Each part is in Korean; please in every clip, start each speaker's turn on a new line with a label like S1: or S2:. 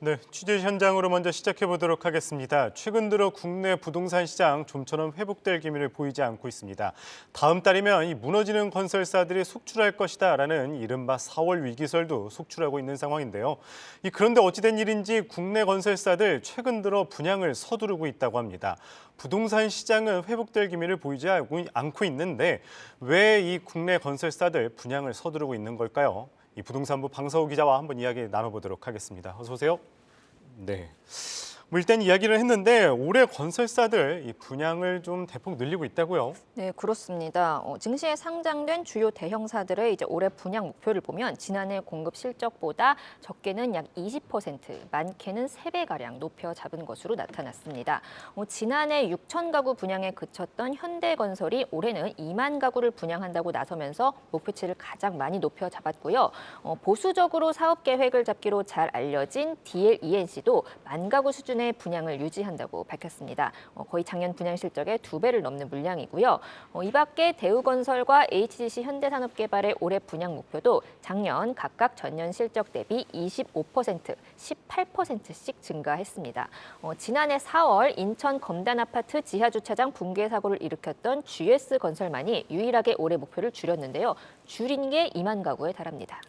S1: 네, 취재 현장으로 먼저 시작해 보도록 하겠습니다. 최근 들어 국내 부동산 시장 좀처럼 회복될 기미를 보이지 않고 있습니다. 다음 달이면 이 무너지는 건설사들이 속출할 것이다라는 이른바 4월 위기설도 속출하고 있는 상황인데요. 그런데 어찌된 일인지 국내 건설사들 최근 들어 분양을 서두르고 있다고 합니다. 부동산 시장은 회복될 기미를 보이지 않고 있는데 왜 이 국내 건설사들 분양을 서두르고 있는 걸까요? 이 부동산부 방서우 기자와 한번 이야기 나눠보도록 하겠습니다. 어서 오세요. 네. 일단 이야기를 했는데 올해 건설사들 이 분양을 좀 대폭 늘리고 있다고요?
S2: 네, 그렇습니다. 증시에 상장된 주요 대형사들의 이제 올해 분양 목표를 보면 지난해 공급 실적보다 적게는 약 20%, 많게는 3배가량 높여 잡은 것으로 나타났습니다. 지난해 6천 가구 분양에 그쳤던 현대건설이 올해는 2만 가구를 분양한다고 나서면서 목표치를 가장 많이 높여 잡았고요. 보수적으로 사업 계획을 잡기로 잘 알려진 DLENC도 1만 가구 수준의 분양을 유지한다고 밝혔습니다. 거의 작년 분양 실적의 2배를 넘는 물량이고요. 이 밖에 대우건설과 HGC 현대산업개발의 올해 분양 목표도 작년 각각 전년 실적 대비 25%, 18%씩 증가했습니다. 지난해 4월 인천 검단아파트 지하주차장 붕괴 사고를 일으켰던 GS건설만이 유일하게 올해 목표를 줄였는데요. 줄인 게 2만 가구에 달합니다.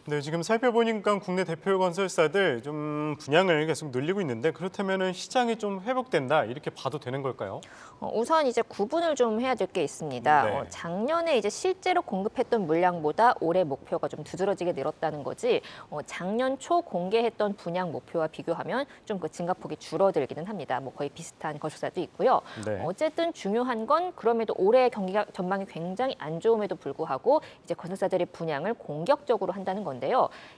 S1: 네, 지금 살펴보니까 국내 대표 건설사들 좀 분양을 계속 늘리고 있는데 그렇다면 시장이 좀 회복된다 이렇게 봐도 되는 걸까요?
S2: 우선 이제 구분을 좀 해야 될 게 있습니다.
S1: 네.
S2: 작년에 이제 실제로 공급했던 물량보다 올해 목표가 좀 두드러지게 늘었다는 거지. 작년 초 공개했던 분양 목표와 비교하면 좀 그 증가폭이 줄어들기는 합니다. 뭐 거의 비슷한 건설사도 있고요.
S1: 네.
S2: 어쨌든 중요한 건 그럼에도 올해 경기가 전망이 굉장히 안 좋음에도 불구하고 이제 건설사들이 분양을 공격적으로 한다는 건데요.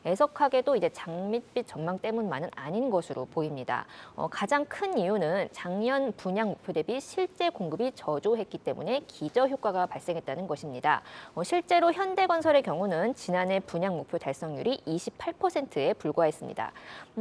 S2: 애석하게도 이제 장밋빛 전망 때문만은 아닌 것으로 보입니다. 가장 큰 이유는 작년 분양 목표 대비 실제 공급이 저조했기 때문에 기저 효과가 발생했다는 것입니다. 실제로 현대건설의 경우는 지난해 분양 목표 달성률이 28%에 불과했습니다.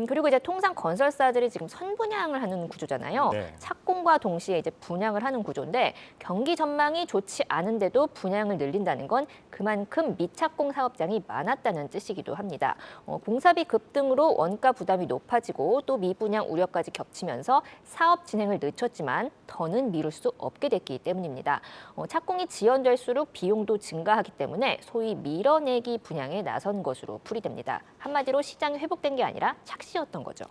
S2: 그리고 이제 통상 건설사들이 지금 선분양을 하는 구조잖아요.
S1: 네.
S2: 착공과 동시에 이제 분양을 하는 구조인데 경기 전망이 좋지 않은데도 분양을 늘린다는 건 그만큼 미착공 사업장이 많았다는 뜻이기도 합니다. 공사비 급등으로 원가 부담이 높아지고 또 미분양 우려까지 겹치면서 사업 진행을 늦췄지만 더는 미룰 수 없게 됐기 때문입니다. 착공이 지연될수록 비용도 증가하기 때문에 소위 밀어내기 분양에 나선 것으로 풀이됩니다. 한마디로 시장이 회복된 게 아니라 착시였던 거죠.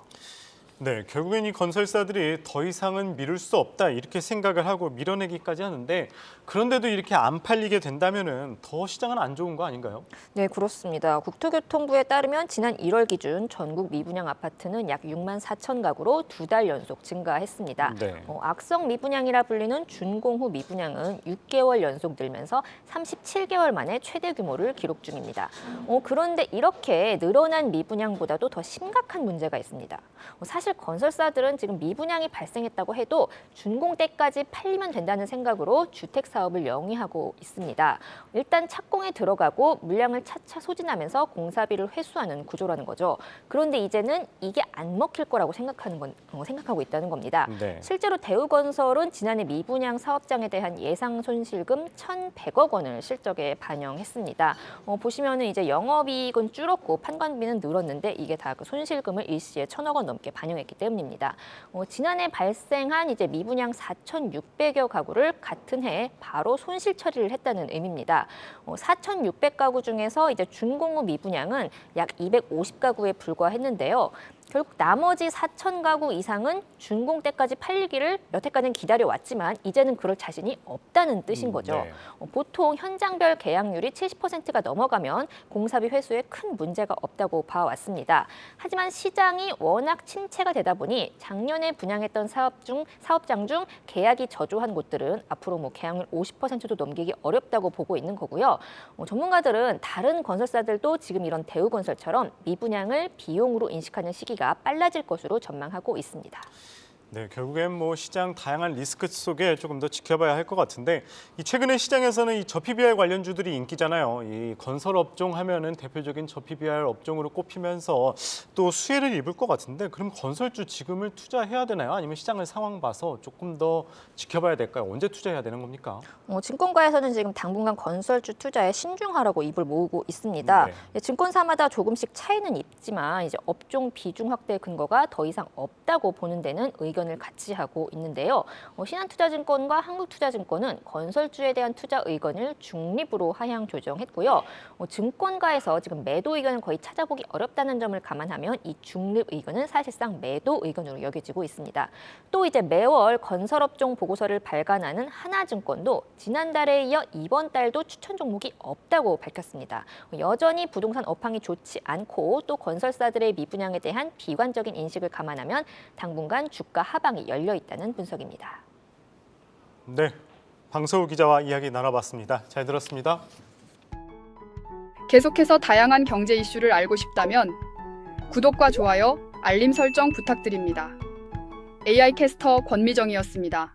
S1: 네, 결국엔 이 건설사들이 더 이상은 미룰 수 없다 이렇게 생각을 하고 밀어내기까지 하는데 그런데도 이렇게 안 팔리게 된다면은 더 시장은 안 좋은 거 아닌가요?
S2: 네, 그렇습니다. 국토교통부에 따르면 지난 1월 기준 전국 미분양 아파트는 약 6만 4천 가구로 2달 연속 증가했습니다.
S1: 네.
S2: 악성 미분양이라 불리는 준공후 미분양은 6개월 연속 늘면서 37개월 만에 최대 규모를 기록 중입니다. 그런데 이렇게 늘어난 미분양보다도 더 심각한 문제가 있습니다. 사실 건설사들은 지금 미분양이 발생했다고 해도 준공 때까지 팔리면 된다는 생각으로 주택 사업을 영위하고 있습니다. 일단 착공에 들어가고 물량을 차차 소진하면서 공사비를 회수하는 구조라는 거죠. 그런데 이제는 이게 안 먹힐 거라고 생각하고 있다는 겁니다.
S1: 네.
S2: 실제로 대우건설은 지난해 미분양 사업장에 대한 예상 손실금 1,100억 원을 실적에 반영했습니다. 보시면은 이제 영업이익은 줄었고 판관비는 늘었는데 이게 다 그 손실금을 일시에 1,000억 원 넘게 반영했기 때문입니다. 지난해 발생한 이제 미분양 4,600여 가구를 같은 해에 바로 손실 처리를 했다는 의미입니다. 4,600가구 중에서 이제 준공 후 미분양은 약 250가구에 불과했는데요. 결국 나머지 4천 가구 이상은 준공 때까지 팔리기를 몇 해까지는 기다려왔지만 이제는 그럴 자신이 없다는 뜻인 거죠.
S1: 네.
S2: 보통 현장별 계약률이 70%가 넘어가면 공사비 회수에 큰 문제가 없다고 봐왔습니다. 하지만 시장이 워낙 침체가 되다 보니 작년에 분양했던 사업장 중 계약이 저조한 곳들은 앞으로 뭐 계약률 50%도 넘기기 어렵다고 보고 있는 거고요. 전문가들은 다른 건설사들도 지금 이런 대우건설처럼 미분양을 비용으로 인식하는 시기가 빨라질 것으로 전망하고 있습니다.
S1: 네, 결국엔 뭐 시장 다양한 리스크 속에 조금 더 지켜봐야 할 것 같은데 이 최근에 시장에서는 이 저PBR 관련주들이 인기잖아요. 이 건설 업종 하면은 대표적인 저PBR 업종으로 꼽히면서 또 수혜를 입을 것 같은데 그럼 건설주 지금을 투자해야 되나요? 아니면 시장을 상황 봐서 조금 더 지켜봐야 될까요? 언제 투자해야 되는 겁니까?
S2: 증권가에서는 지금 당분간 건설주 투자에 신중하라고 입을 모으고 있습니다.
S1: 네.
S2: 증권사마다 조금씩 차이는 있지만 이제 업종 비중 확대 근거가 더 이상 없다고 보는 데는 의견을 같이 하고 있는데요. 신한투자증권과 한국투자증권은 건설주에 대한 투자 의견을 중립으로 하향 조정했고요. 증권가에서 지금 매도 의견을 거의 찾아보기 어렵다는 점을 감안하면 이 중립 의견은 사실상 매도 의견으로 여겨지고 있습니다. 또 이제 매월 건설업종 보고서를 발간하는 하나증권도 지난달에 이어 이번 달도 추천 종목이 없다고 밝혔습니다. 여전히 부동산 업황이 좋지 않고 또 건설사들의 미분양에 대한 비관적인 인식을 감안하면 당분간 주가 하방이 열려 있다는 분석입니다.
S1: 네, 방서우 기자와 이야기 나눠봤습니다. 잘 들었습니다.
S3: 계속해서 다양한 경제 이슈를 알고 싶다면 구독과 좋아요, 알림 설정 부탁드립니다. AI 캐스터 권미정이었습니다.